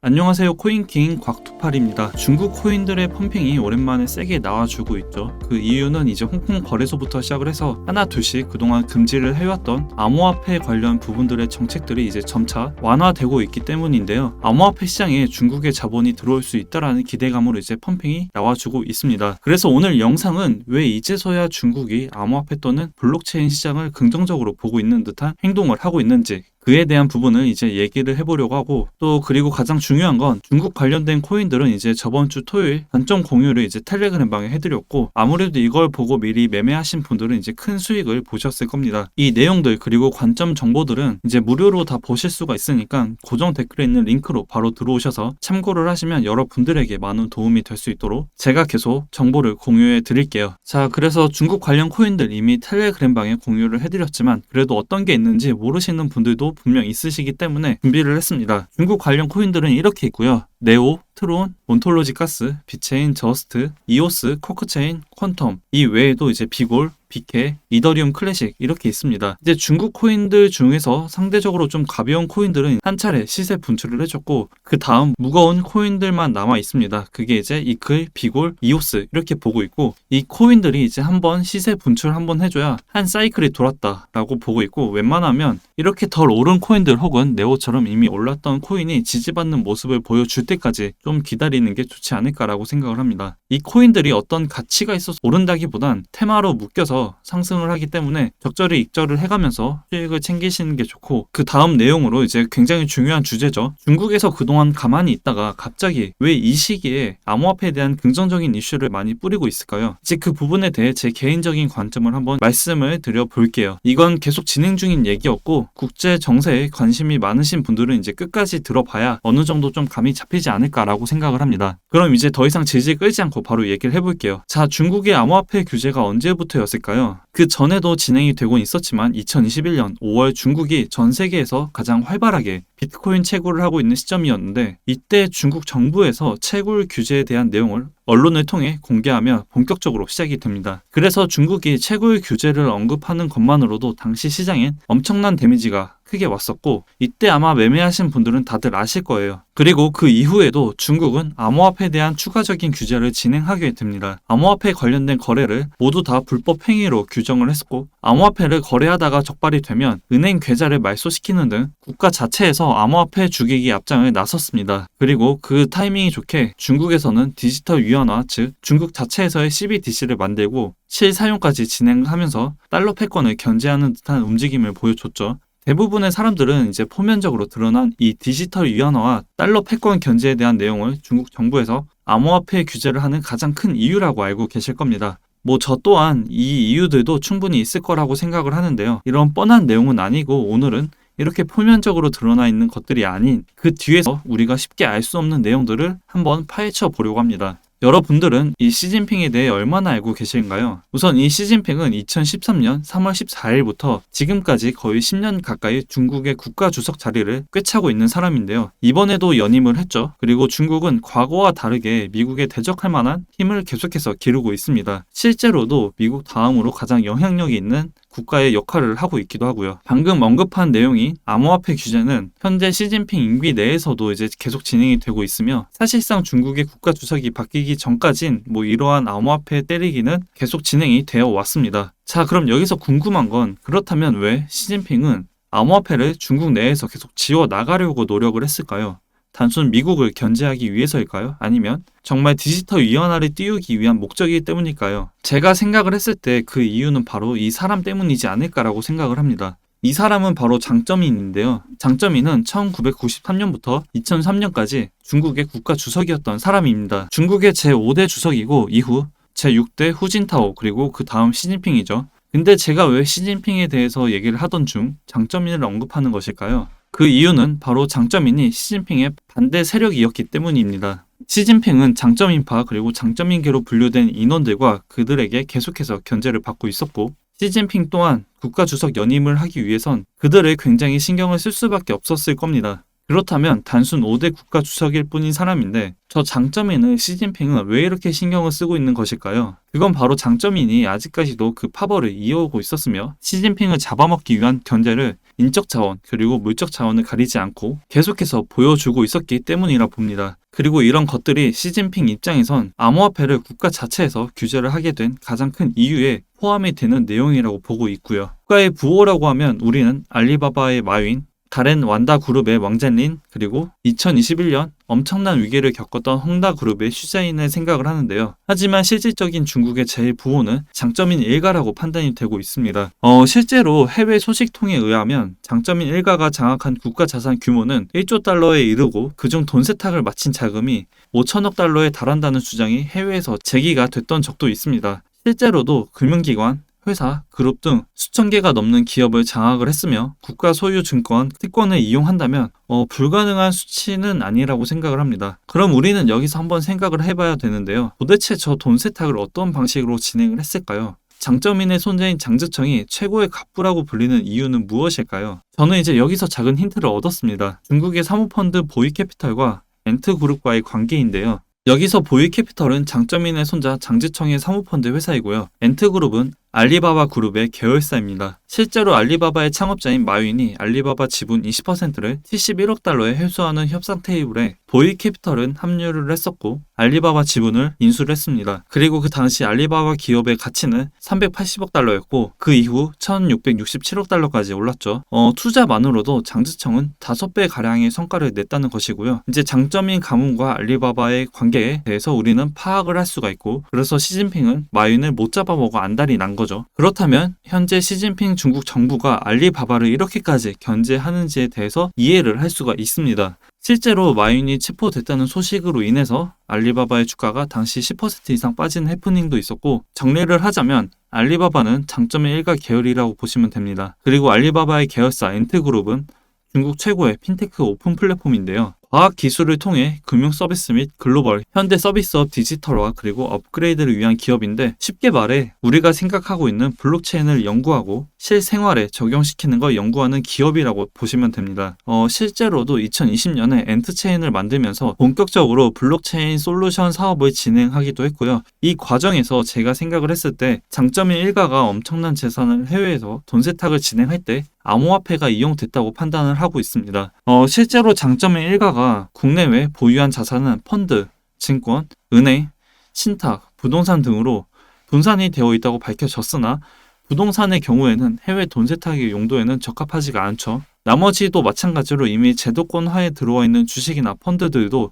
안녕하세요. 코인킹 곽투팔입니다. 중국 코인들의 펌핑이 오랜만에 세게 나와주고 있죠. 그 이유는 이제 홍콩 거래소부터 시작을 해서 하나 둘씩 그동안 금지를 해왔던 암호화폐 관련 부분들의 정책들이 이제 점차 완화되고 있기 때문인데요. 암호화폐 시장에 중국의 자본이 들어올 수 있다라는 기대감으로 이제 펌핑이 나와주고 있습니다. 그래서 오늘 영상은 왜 이제서야 중국이 암호화폐 또는 블록체인 시장을 긍정적으로 보고 있는 듯한 행동을 하고 있는지, 그에 대한 부분을 이제 얘기를 해보려고 하고, 또 그리고 가장 중요한 건 중국 관련된 코인들은 이제 저번 주 토요일 관점 공유를 이제 텔레그램 방에 해드렸고, 아무래도 이걸 보고 미리 매매하신 분들은 이제 큰 수익을 보셨을 겁니다. 이 내용들 그리고 관점 정보들은 이제 무료로 다 보실 수가 있으니까 고정 댓글에 있는 링크로 바로 들어오셔서 참고를 하시면 여러분들에게 많은 도움이 될 수 있도록 제가 계속 정보를 공유해 드릴게요. 자, 그래서 중국 관련 코인들 이미 텔레그램 방에 공유를 해드렸지만 그래도 어떤 게 있는지 모르시는 분들도 분명 있으시기 때문에 준비를 했습니다. 중국 관련 코인들은 이렇게 있고요. 네오, 트론, 온톨로지 가스, 비체인, 저스트, 이오스, 코크체인, 퀀텀, 이 외에도 이제 비골, 비케, 이더리움 클래식 이렇게 있습니다. 이제 중국 코인들 중에서 상대적으로 좀 가벼운 코인들은 한 차례 시세 분출을 해줬고, 그 다음 무거운 코인들만 남아 있습니다. 그게 이제 이클, 비골, 이오스 이렇게 보고 있고, 이 코인들이 이제 한번 시세 분출 한번 해줘야 한 사이클이 돌았다라고 보고 있고, 웬만하면 이렇게 덜 오른 코인들 혹은 네오처럼 이미 올랐던 코인이 지지받는 모습을 보여줄 때까지 좀 기다리는 게 좋지 않을까라고 생각을 합니다. 이 코인들이 어떤 가치가 있어서 오른다기보단 테마로 묶여서 상승을 하기 때문에 적절히 익절을 해가면서 수익을 챙기시는 게 좋고, 그 다음 내용으로 이제 굉장히 중요한 주제죠. 중국에서 그동안 가만히 있다가 갑자기 왜 이 시기에 암호화폐에 대한 긍정적인 이슈를 많이 뿌리고 있을까요? 이제 그 부분에 대해 제 개인적인 관점을 한번 말씀을 드려볼게요. 이건 계속 진행 중인 얘기였고, 국제 정세에 관심이 많으신 분들은 이제 끝까지 들어봐야 어느 정도 좀 감이 잡히지 않을까라고 생각을 합니다. 그럼 이제 더 이상 질질 끌지 않고 바로 얘기를 해볼게요. 자, 중국의 암호화폐 규제가 언제부터였을까요? 그 전에도 진행이 되곤 있었지만 2021년 5월 중국이 전 세계에서 가장 활발하게 비트코인 채굴을 하고 있는 시점이었는데, 이때 중국 정부에서 채굴 규제에 대한 내용을 언론을 통해 공개하며 본격적으로 시작이 됩니다. 그래서 중국이 채굴 규제를 언급하는 것만으로도 당시 시장엔 엄청난 데미지가 크게 왔었고, 이때 아마 매매하신 분들은 다들 아실 거예요. 그리고 그 이후에도 중국은 암호화폐에 대한 추가적인 규제를 진행하게 됩니다. 암호화폐 관련된 거래를 모두 다 불법 행위로 규정을 했었고, 암호화폐를 거래하다가 적발이 되면 은행 계좌를 말소시키는 등 국가 자체에서 암호화폐 죽이기 앞장을 나섰습니다. 그리고 그 타이밍이 좋게 중국에서는 디지털 위안화, 즉 중국 자체에서의 CBDC를 만들고 실사용까지 진행하면서 달러 패권을 견제하는 듯한 움직임을 보여줬죠. 대부분의 사람들은 이제 표면적으로 드러난 이 디지털 위안화와 달러 패권 견제에 대한 내용을 중국 정부에서 암호화폐 규제를 하는 가장 큰 이유라고 알고 계실 겁니다. 저 또한 이 이유들도 충분히 있을 거라고 생각을 하는데요. 이런 뻔한 내용은 아니고, 오늘은 이렇게 표면적으로 드러나 있는 것들이 아닌 그 뒤에서 우리가 쉽게 알 수 없는 내용들을 한번 파헤쳐 보려고 합니다. 여러분들은 이 시진핑에 대해 얼마나 알고 계신가요? 우선 이 시진핑은 2013년 3월 14일부터 지금까지 거의 10년 가까이 중국의 국가주석 자리를 꿰차고 있는 사람인데요. 이번에도 연임을 했죠. 그리고 중국은 과거와 다르게 미국에 대적할 만한 힘을 계속해서 기르고 있습니다. 실제로도 미국 다음으로 가장 영향력이 있는 국가의 역할을 하고 있기도 하고요. 방금 언급한 내용인 암호화폐 규제는 현재 시진핑 임기 내에서도 이제 계속 진행이 되고 있으며, 사실상 중국의 국가 주석이 바뀌기 전까진 이러한 암호화폐 때리기는 계속 진행이 되어 왔습니다. 자, 그럼 여기서 궁금한 건, 그렇다면 왜 시진핑은 암호화폐를 중국 내에서 계속 지워 나가려고 노력을 했을까요? 단순 미국을 견제하기 위해서일까요? 아니면 정말 디지털 위안화를 띄우기 위한 목적이기 때문일까요? 제가 생각을 했을 때 그 이유는 바로 이 사람 때문이지 않을까라고 생각을 합니다. 이 사람은 바로 장쩌민인데요. 장쩌민은 1993년부터 2003년까지 중국의 국가 주석이었던 사람입니다. 중국의 제5대 주석이고, 이후 제6대 후진타오, 그리고 그 다음 시진핑이죠. 근데 제가 왜 시진핑에 대해서 얘기를 하던 중 장쩌민을 언급하는 것일까요? 그 이유는 바로 장쩌민이 시진핑의 반대 세력이었기 때문입니다. 시진핑은 장쩌민파 그리고 장쩌민계로 분류된 인원들과 그들에게 계속해서 견제를 받고 있었고, 시진핑 또한 국가주석 연임을 하기 위해선 그들을 굉장히 신경을 쓸 수밖에 없었을 겁니다. 그렇다면 단순 5대 국가 주석일 뿐인 사람인데 저 장점인을 시진핑은 왜 이렇게 신경을 쓰고 있는 것일까요? 그건 바로 장점인이 아직까지도 그 파벌을 이어오고 있었으며 시진핑을 잡아먹기 위한 견제를 인적 자원 그리고 물적 자원을 가리지 않고 계속해서 보여주고 있었기 때문이라 봅니다. 그리고 이런 것들이 시진핑 입장에선 암호화폐를 국가 자체에서 규제를 하게 된 가장 큰 이유에 포함이 되는 내용이라고 보고 있고요. 국가의 부호라고 하면 우리는 알리바바의 마윈, 다른 완다 그룹의 왕젠린, 그리고 2021년 엄청난 위기를 겪었던 헝다 그룹의 슈자인을 생각을 하는데요. 하지만 실질적인 중국의 제일 부호는 장점인 일가라고 판단이 되고 있습니다. 실제로 해외 소식통에 의하면 장점인 일가가 장악한 국가 자산 규모는 1조 달러에 이르고 그중 돈 세탁을 마친 자금이 5천억 달러에 달한다는 주장이 해외에서 제기가 됐던 적도 있습니다. 실제로도 금융기관, 회사, 그룹 등 수천 개가 넘는 기업을 장악을 했으며 국가 소유 증권, 특권을 이용한다면 불가능한 수치는 아니라고 생각을 합니다. 그럼 우리는 여기서 한번 생각을 해봐야 되는데요. 도대체 저 돈 세탁을 어떤 방식으로 진행을 했을까요? 장점인의 손자인 장즈청이 최고의 갑부라고 불리는 이유는 무엇일까요? 저는 이제 여기서 작은 힌트를 얻었습니다. 중국의 사모펀드 보이캐피털과 엔트그룹과의 관계인데요. 여기서 보이캐피털은 장점인의 손자 장즈청의 사모펀드 회사이고요. 엔트그룹은 알리바바 그룹의 계열사입니다. 실제로 알리바바의 창업자인 마윈이 알리바바 지분 20%를 71억 달러에 회수하는 협상 테이블에 보이캐피털은 합류를 했었고 알리바바 지분을 인수를 했습니다. 그리고 그 당시 알리바바 기업의 가치는 380억 달러였고 그 이후 1667억 달러까지 올랐죠. 투자만으로도 장즈청은 5배 가량의 성과를 냈다는 것이고요. 이제 장점인 가문과 알리바바의 관계에 대해서 우리는 파악을 할 수가 있고 그래서 시진핑은 마윈을 못 잡아먹어 안달이 난 거죠. 그렇다면 현재 시진핑 중국 정부가 알리바바를 이렇게까지 견제하는지에 대해서 이해를 할 수가 있습니다. 실제로 마윈이 체포됐다는 소식으로 인해서 알리바바의 주가가 당시 10% 이상 빠진 해프닝도 있었고 정리를 하자면 알리바바는 장점의 일가 계열이라고 보시면 됩니다. 그리고 알리바바의 계열사 엔트그룹은 중국 최고의 핀테크 오픈 플랫폼인데요. 과학 기술을 통해 금융 서비스 및 글로벌, 현대 서비스업 디지털화 그리고 업그레이드를 위한 기업인데 쉽게 말해 우리가 생각하고 있는 블록체인을 연구하고 실생활에 적용시키는 걸 연구하는 기업이라고 보시면 됩니다. 실제로도 2020년에 엔트체인을 만들면서 본격적으로 블록체인 솔루션 사업을 진행하기도 했고요. 이 과정에서 제가 생각을 했을 때 장점인 일가가 엄청난 재산을 해외에서 돈 세탁을 진행할 때 암호화폐가 이용됐다고 판단을 하고 있습니다. 실제로 장점인 일가가 국내외 보유한 자산은 펀드, 증권, 은행, 신탁, 부동산 등으로 분산이 되어 있다고 밝혀졌으나 부동산의 경우에는 해외 돈 세탁의 용도에는 적합하지가 않죠. 나머지도 마찬가지로 이미 제도권 하에 들어와 있는 주식이나 펀드들도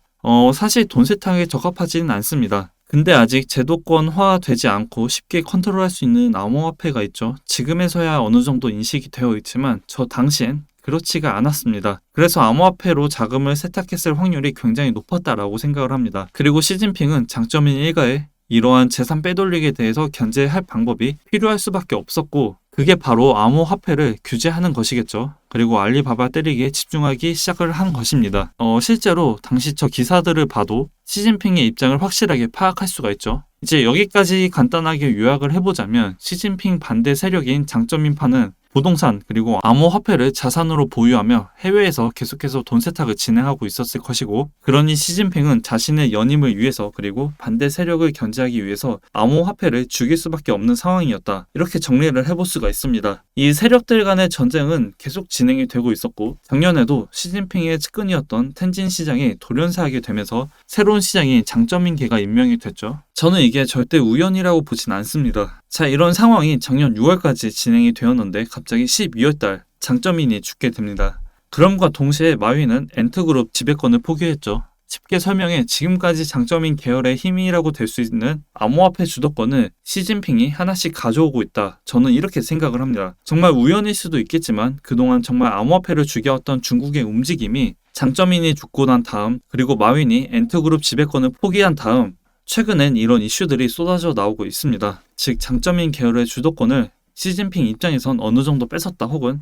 사실 돈 세탁에 적합하지는 않습니다. 근데 아직 제도권화 되지 않고 쉽게 컨트롤할 수 있는 암호화폐가 있죠. 지금에서야 어느 정도 인식이 되어 있지만 저 당시엔 그렇지가 않았습니다. 그래서 암호화폐로 자금을 세탁했을 확률이 굉장히 높았다라고 생각을 합니다. 그리고 시진핑은 장점인 일가에 이러한 재산 빼돌리기에 대해서 견제할 방법이 필요할 수밖에 없었고 그게 바로 암호화폐를 규제하는 것이겠죠. 그리고 알리바바 때리기에 집중하기 시작을 한 것입니다. 실제로 당시 저 기사들을 봐도 시진핑의 입장을 확실하게 파악할 수가 있죠. 이제 여기까지 간단하게 요약을 해보자면 시진핑 반대 세력인 장점인파는 부동산 그리고 암호화폐를 자산으로 보유하며 해외에서 계속해서 돈 세탁을 진행하고 있었을 것이고 그러니 시진핑은 자신의 연임을 위해서 그리고 반대 세력을 견제하기 위해서 암호화폐를 죽일 수밖에 없는 상황이었다. 이렇게 정리를 해볼 수가 있습니다. 이 세력들 간의 전쟁은 계속 진행이 되고 있었고 작년에도 시진핑의 측근이었던 텐진 시장이 돌연사하게 되면서 새로운 시장인 장점인계가 임명이 됐죠. 저는 이게 절대 우연이라고 보진 않습니다. 자, 이런 상황이 작년 6월까지 진행이 되었는데 갑자기 12월달 장점인이 죽게 됩니다. 그럼과 동시에 마윈은 엔트그룹 지배권을 포기했죠. 쉽게 설명해 지금까지 장점인 계열의 힘이라고 될 수 있는 암호화폐 주도권을 시진핑이 하나씩 가져오고 있다. 저는 이렇게 생각을 합니다. 정말 우연일 수도 있겠지만 그동안 정말 암호화폐를 죽여왔던 중국의 움직임이 장점인이 죽고 난 다음 그리고 마윈이 엔트그룹 지배권을 포기한 다음 최근엔 이런 이슈들이 쏟아져 나오고 있습니다. 즉 장점인 계열의 주도권을 시진핑 입장에선 어느 정도 뺏었다 혹은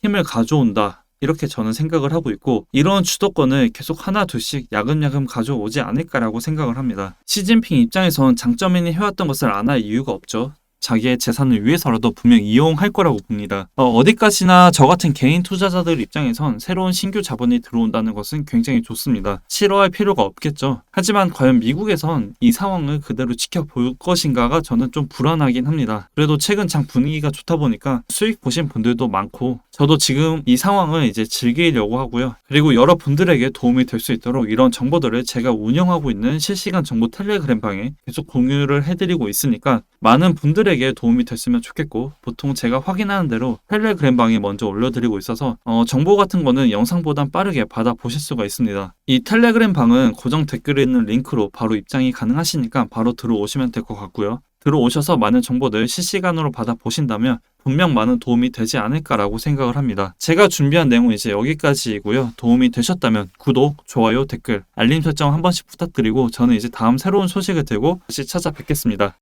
힘을 가져온다 이렇게 저는 생각을 하고 있고 이런 주도권을 계속 하나 둘씩 야금야금 가져오지 않을까라고 생각을 합니다. 시진핑 입장에선 장점인이 해왔던 것을 안 할 이유가 없죠. 자기의 재산을 위해서라도 분명 이용할 거라고 봅니다. 어디까지나 저 같은 개인 투자자들 입장에선 새로운 신규 자본이 들어온다는 것은 굉장히 좋습니다. 싫어할 필요가 없겠죠. 하지만 과연 미국에선 이 상황을 그대로 지켜볼 것인가가 저는 좀 불안하긴 합니다. 그래도 최근 장 분위기가 좋다 보니까 수익 보신 분들도 많고 저도 지금 이 상황을 이제 즐기려고 하고요. 그리고 여러분들에게 도움이 될 수 있도록 이런 정보들을 제가 운영하고 있는 실시간 정보 텔레그램 방에 계속 공유를 해드리고 있으니까 많은 분들에게 도움이 됐으면 좋겠고, 보통 제가 확인하는 대로 텔레그램 방에 먼저 올려드리고 있어서 정보 같은 거는 영상보단 빠르게 받아보실 수가 있습니다. 이 텔레그램 방은 고정 댓글에 있는 링크로 바로 입장이 가능하시니까 바로 들어오시면 될 것 같고요. 들어오셔서 많은 정보들 실시간으로 받아보신다면 분명 많은 도움이 되지 않을까라고 생각을 합니다. 제가 준비한 내용은 이제 여기까지이고요. 도움이 되셨다면 구독, 좋아요, 댓글, 알림 설정 한 번씩 부탁드리고 저는 이제 다음 새로운 소식을 들고 다시 찾아뵙겠습니다.